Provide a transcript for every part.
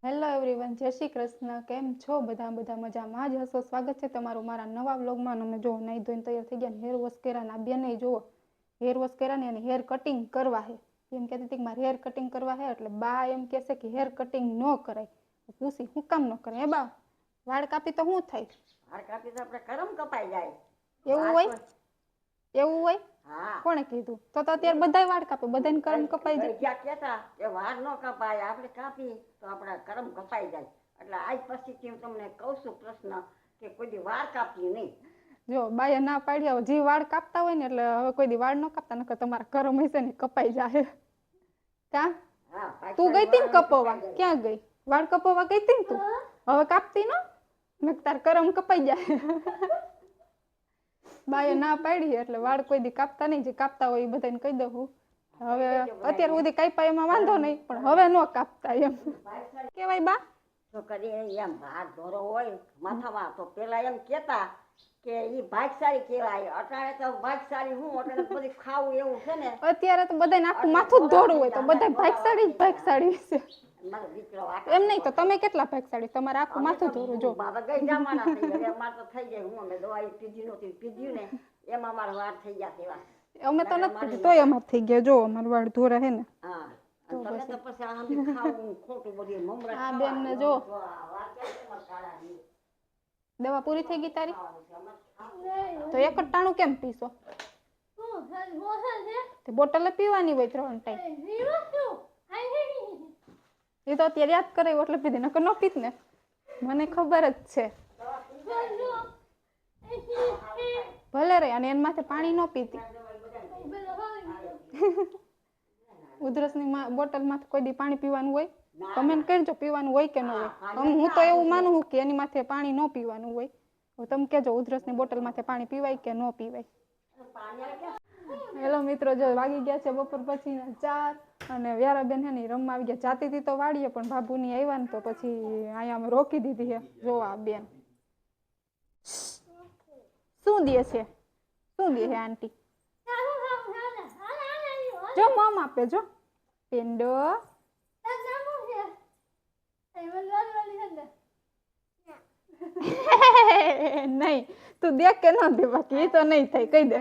Hello everyone, જય શ્રી કૃષ્ણ. કેમ છો બધા મજામાં જ હશો. સ્વાગત છે તમારું મારા નવા વ્લોગમાં. અમે જો નાઈ ધોઈને તૈયાર થઈ ગયા, હેર વોશ કર્યા ને આ બેને જુઓ હેર વોશ કર્યા ને અને હેર કટિંગ કરવા છે. એમ કહેતી હતી કે મારે હેર કટિંગ કરવા છે, એટલે બા એમ કહેશે કે હેર કટિંગ ન કરાય. પૂછી હું કામ ન કરાય? એ બા વાળ કાપી તો શું થાય? વાળ કાપી તો આપણે કરમ કપાઈ જાય. એવું હોય? એવું હોય? કોણે કીધું? તો અત્યારે બધાય વાળ કાપે, બધાને કરમ કપાઈ જાય. ક્યાં કેતા કે વાળ ન કપાય, આપણે કાપી તો આપણા કરમ કપાઈ જાય. એટલે આજ પછી હું તમને કહું છું પ્રશ્ન કે કોઈ દી વાળ કાપી નહીં. જો બાએ ના પાડી, હવે જે વાળ કાપતા હોય ને એટલે હવે કોઈ દી વાળ ન કાપતા, નકર તમારા કરમ હશે ને કપાઈ જાય. કા તું ગઈ તી ને કપાવવા? ક્યાં ગઈ? વાળ કપાવવા ગઈ તી ને તું? હવે કાપતી ન તાર કરમ કપાઈ જાય. બાએ ના પાડી એટલે વાળ કોઈ દી કાપતા નહીં. જે કાપતા હોય એ બધાને કહી દઉં. હવે અત્યાર સુધી કાપ્યા એમાં વાંધો નહીં, પણ હવે ન કાપતા એમ કેવાય. બા તો કરી એમ ભાર ધોરો હોય માથામાં તો પેલા એમ કેતા કે ઈ ભાગશાળી કહેવાય. અટાણે તો ભાગશાળી હું અટાણે બધી ખાવું એવું છે ને. અત્યારે તો બધાને આખું માથું જ ધોળું હોય તો બધા ભાગશાળી છે. એમ નહીં તો તમે કેટલા ભાગશાળી? તમારે આખું માથું ધોરું. જો બાબા ગઈ જમાના થઈ ગયા. અમાર તો થઈ જાય. હું અમે દવાઈ પીધી નહોતી, પીધ્યું ને એમાં અમારા વાર થઈ ગયા તેવા. અમે તો નથી પીધી તોય અમાર થઈ ગયા. જો અમાર વાળ ધોરા હે ને. હા તમે તો પછી આમ ખાવું ખોટું બધું મમરા. આ બેન ને જો દવા પૂરી થઈ ગઈ તારી? તો એક જ ટાણું કેમ પીશો? બોટલ પીવાની હોય 3 ટાઈમ. એ તો અત્યારે યાદ કરાવ્યું એટલે પીધી, નકર ન પીત ને. મને ખબર જ છે. ભલે રે, અને એના માથે પાણી ન પીતી. ઉધરસની બોટલ માંથી કોઈ દી પાણી પીવાનું હોય? કમેન્ટ કરજો પીવાનું હોય કે ન હોય. હું તો એવું માનું કે એની માથે પાણી ન પીવાનું હોય. તમે કહેજો ઉધરસની બોટલ માથે પાણી પીવાય કે ન પીવાય. હેલો મિત્રો, જો વાગી ગયા છે બપોર પછીના 4 અને વ્યારાબેન હે ને રમવા આવી ગયા. જાતી હતી તો વાડીએ, પણ બાબુની આવ્યા ને તો પછી અહીંયા અમે રોકી દીધી છે. જોવા બેન શું દે છે? શું દે છે આંટી? જો મમ આપે, જો પેંડો. નહીં તું દેખ કે ન દે, બાકી એ તો નહીં થાય. કહી દે.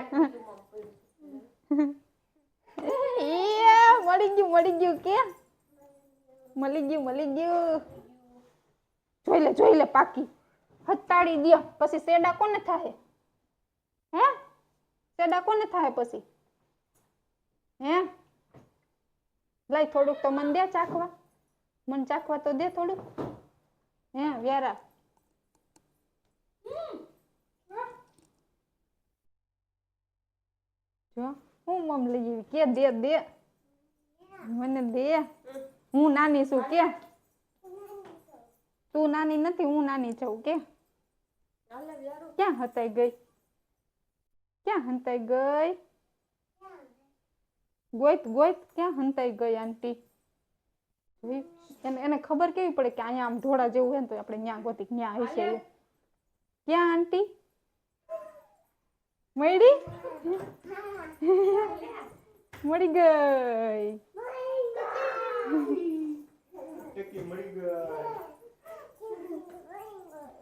મળી ગયું કે મળી ગયું. જોઈ લે પાકી હતાડી દે. પછી સેડા કોને થાય? હે સેડા કોને થાય પછી? હે લઈ થોડુંક તો મન દે ચાખવા. મન ચાખવા તો દે થોડુંક. હે વ્યારા જો હું મમ લઈ કે દે મને દે. હું નાની છું કે? તું નાની નથી, હું નાની છું કે? ક્યાં હતાઈ ગઈ? ક્યાં હંતાઈ ગઈ? ગોઈત ક્યાં હંતાઈ ગઈ આંટી? એને ખબર કેવી પડે કે અહીંયા આમ ઢોળા જેવું હે ને તો આપણે ન્યા ગોતી ન્યા હશે. ક્યાં આંટી મળી? મળી ગઈ.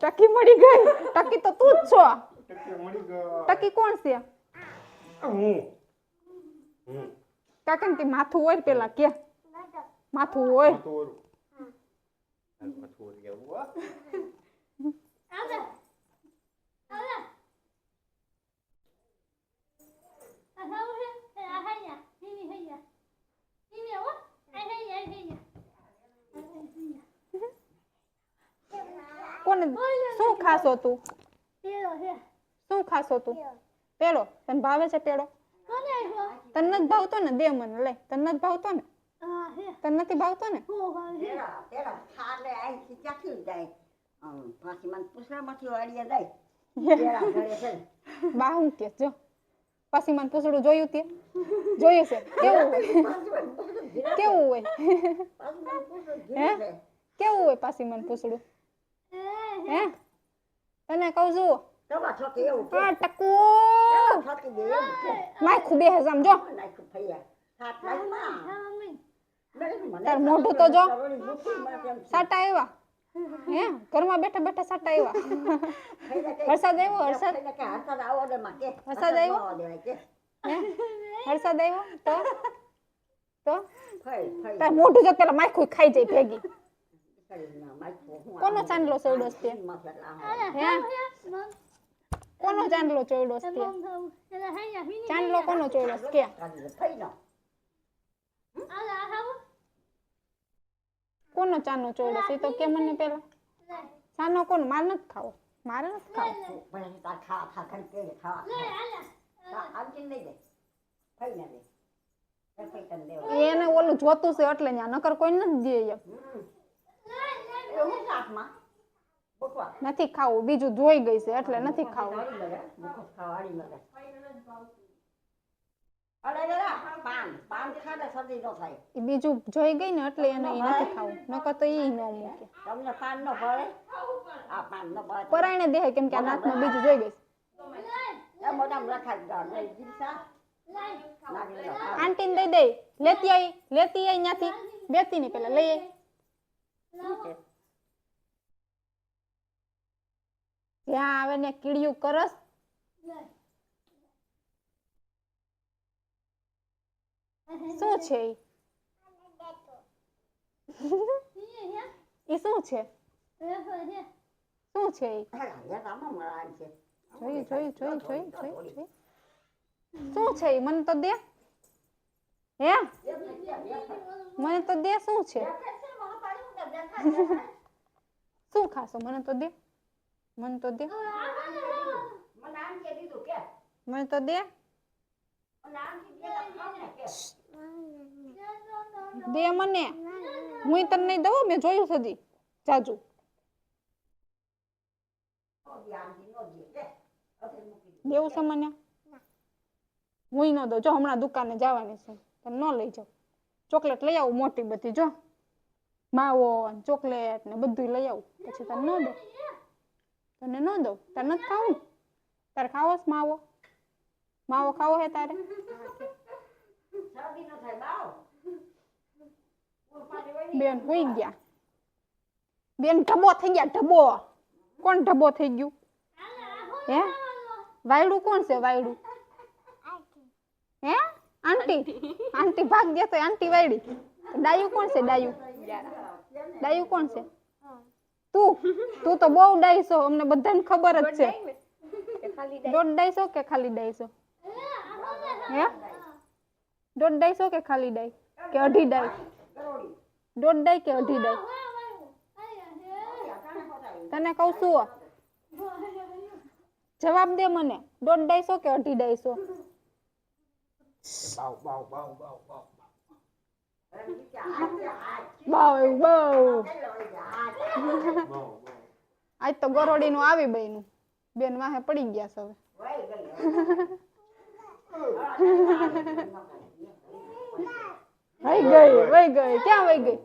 ટકી મળી ગઈ. ટકી તો તું જ છો. ટકી કોણ છે? કાકા ને માથું હોય પેલા કે માથું હોય. કોને શું ખાશો તું? શું ખાશો તું? પેડો તને ભાવે છે? પેડો તને નથી ભાવતો ને? દે મને. લે તને નથી ભાવતો ને? તને નથી ભાવતો ને? બા હું કે જો પાછી મને પૂછડું જોયું તે? જોયું છે? કેવું હોય? હે કેવું હોય પાછી મને પૂછડું? હે તને કહું છું હા ટકુ માય ખૂબે હે સમજો. તાર મોઢું તો જો કરોડી બુદ્ધિ મને તેમ સાટા આવ્યા હે ઘરમાં બેઠા બેઠા સાટા આવ્યા વરસાદ આવ્યો વરસાદ થઈને કે હરસાદ આવો દે માં કે વરસાદ આવ્યો? આવો દેવાય કે હે વરસાદ આવ્યો તો ફઈ તાર મોઢું જો પેલા માખું ખાઈ જાય ભેગી ના માઈકો હું કોનો ચાંદલો ચડ્યો છે હે કોનો ચાંદલો ચડ્યો છે ચાંદલો કોનો ચડ્યો છે કે ફઈ ના કોનો ચાનો ચડ્યો છે ઈ તો કે મને પેલા ચાનો કોનો મારે નથી ખાવો પણ તાર ખા કરી કે ખા આમથી નહીં દે ફઈ ના દે ફઈ તને દેવા એને ઓલું જોતું છે એટલે ન્યા નકર કોઈ નથી દે એમ એવું શાકમાં બકવા નથી ખાવું બીજું જોઈ ગઈ છે એટલે નથી ખાવું વાડી લગા મુખો ખાવાડી લગા અરે જરા પાન ખાધા શરદી ન થાય ઈ બીજું જોઈ ગઈ ને એટલે એને ઈ નથી ખાવું નકર તો ઈ ન મૂકે તમને પાન ન ભળે આ પાન ન ભળે પરાયણે દેહે કેમ કે આ નાથમાં બીજું જોઈ ગઈ એ મોઢામાં રખાઈ દો નહીં જીસા લાગી લો આંટીને દઈ દે લેતી આઈ ન્યાથી બેતી ની પેલા લઈ આઈ ત્યાં આવે ને કીડિયું કરસ શું છે ઈ શું છે શું છે ઈ યા કામ મળાય છે જોઈ શું છે ઈ મને તો દે હે મને તો દે શું છે શું ખાશો મને તો દે મને તો દે મને આમ કે દીધું કે મને તો દે મને આમ કે દે ખાવ ને કે દે મને હું તને નહીં દઉં મેં જોયું સદી જાજુ દેવું છે મને હું ન દઉં જો હમણાં દુકાને જવાની છું તને ન લઈ જાઉં ચોકલેટ લઈ આવું મોટી બધી જો માવો ચોકલેટ ને બધું લઈ આવું પછી તને ન દઉં તને ન દઉં તારે નથી ખાવું તારે ખાવો છે માવો ખાવો હે તારે શરદી ન થાય બાવ બેન હોઈ ગયા બેન ઢબો થઈ ગયા ઢબો કોણ ઢબો થઈ ગયું હે વાયડું કોણ છે વાયડું હે આંટી ભાગ દે તો આંટી વાયડી ડાયું કોણ છે ડાયું કોણ છે તું તો બહુ ડાઈસો અમને બધાને ખબર જ છે દોઢ ડાઈસો કે ખાલી ડાઈસો હે દોઢ ડાઈસો કે ખાલી ડાઈ કે અઢી ડાઈ દોઢ ડાઈ કે અઢી ડાઈ તને કહું છું જવાબ દે મને દોઢ ડાઈસો કે અઢી ડાઈસો બહુ આજ તો ગરોડી નું આવી બન્યું બેન વાહે પડી ગયા છે હવે વહી ગઈ ક્યાં વહી ગઈ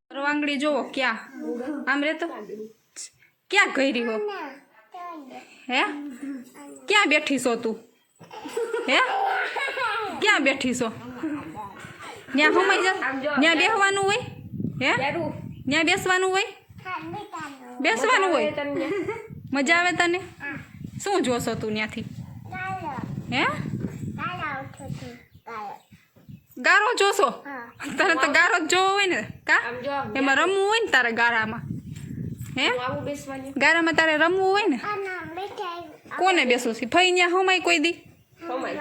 પરવાંગડી જોવો ક્યાં આમ રે તો ક્યાં ગઈ હો હે ક્યાં બેઠી છો તું હે ક્યાં બેઠી છો ત્યાં હમાઈ જા ત્યાં બેહવાનું હોય હે ત્યાં બેસવાનું હોય મજા આવે તને શું જોશો તું ત્યાંથી હે ગારો જોશો તારે તો ગારો જ જોવો હોય ને કા એમાં રમવું હોય ને તારે ગારામાં હે ગારામાં તારે રમવું હોય ને કોને બેસવું છે ફઈ ન્યા હમાય કોઈ દી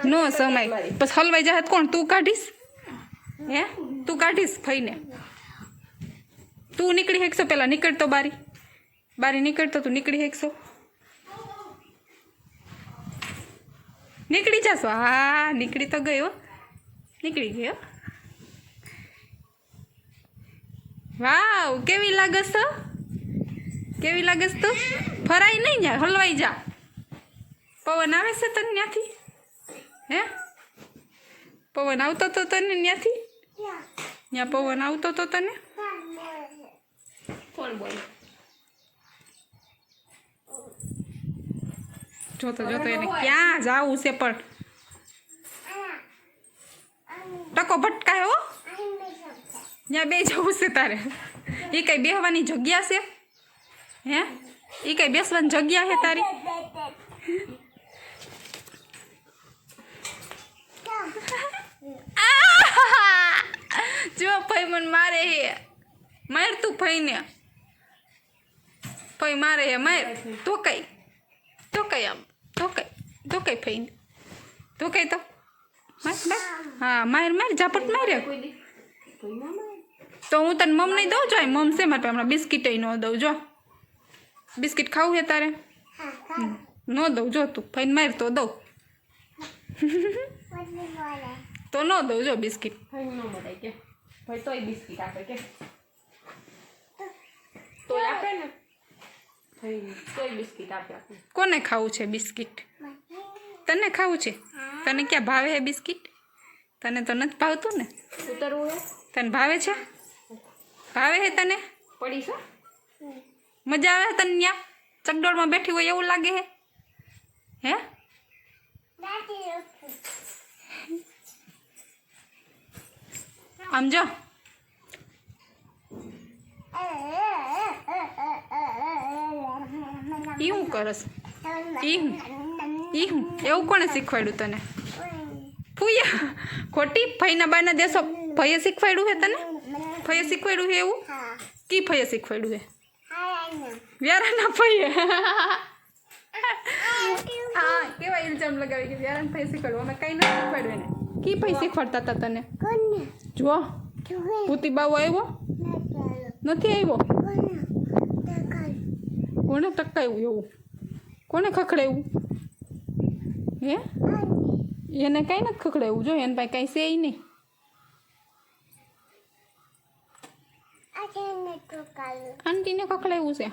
નો સમાય બસ હલવાઈ જાય કોણ તું કાઢીશ હે તું કાઢીશ ફઈને તું નીકળી હેકશો પેલા નીકળતો બારી નીકળતો તું નીકળી હેકશો નીકળી જશો હા નીકળી તો ગયો નીકળી ગયો વાવ કેવી લાગસ તો ફરાય નહીં ન્યા હલવાઈ જા પવન આવે છે તને ત્યાંથી હે પવન આવતો તો તને ત્યાંથી ત્યાં પવન આવતો તો તને કોણ બોલ જોતો એને ક્યાં જાવું છે પણ ટકો ભટકાય હો ત્યાં બે જવું છે તારે એ કઈ બેહવાની જગ્યા છે હે એ કઈ બેસવાની જગ્યા છે તારી જો ભાઈ મને મારે હે માર તું ભાઈને ભાઈ મારે હે માર તો કઈ આમ તો કઈ ભાઈને તો કઈ તો માર હા માર ઝાપટ મારે તો હું તને મમ નહીં દઉં જો મમ છે મારે હમણાં બિસ્કીટ ન દઉં જો બિસ્કીટ ખાવું છે તારે ન દઉં જો તું ભાઈને માર તો દઉં તો ન દઉં જો બિસ્કીટ તોય બિસ્કીટ આપે કે તોય આપે ને તોય બિસ્કીટ આપે કોને ખાવું છે બિસ્કીટ તને ખાવું છે તને ક્યાં ભાવે છે બિસ્કીટ તને તો નથી ભાવતું ને ઉતરવું હે તને ભાવે છે તને પડી છે મજા આવે તને ત્યાં ચકડોળમાં બેઠી હોય એવું લાગે હે આમ જો ઈ હું કરસ ઈ હું એવું કોણે શીખવાડ્યું તને ફૂયા ખોટી ભાઈના બાના દેશો ભાઈએ શીખવાડ્યું છે તને ભાઈએ શીખવાડ્યું છે એવું કી ભાઈએ શીખવાડ્યું છે વ્યારાના ભાઈએ હા કેવા ઇલ્ઝામ લગાવી કે વ્યારાના ભાઈએ શીખવાડ્યું અમે કઈ નથી શીખવાડ્યું એને કી ભાઈ શીખવાડતા હતા તને જો ભૂતી બાવો આવ્યો નથી આવ્યો કોને ટકાયું એવું કોને ખખડાયું હે એને કાંઈ નથી ખખડાયું જો એને પાસે કાંઈ છે નહીં આંટીને ખખડાયું છે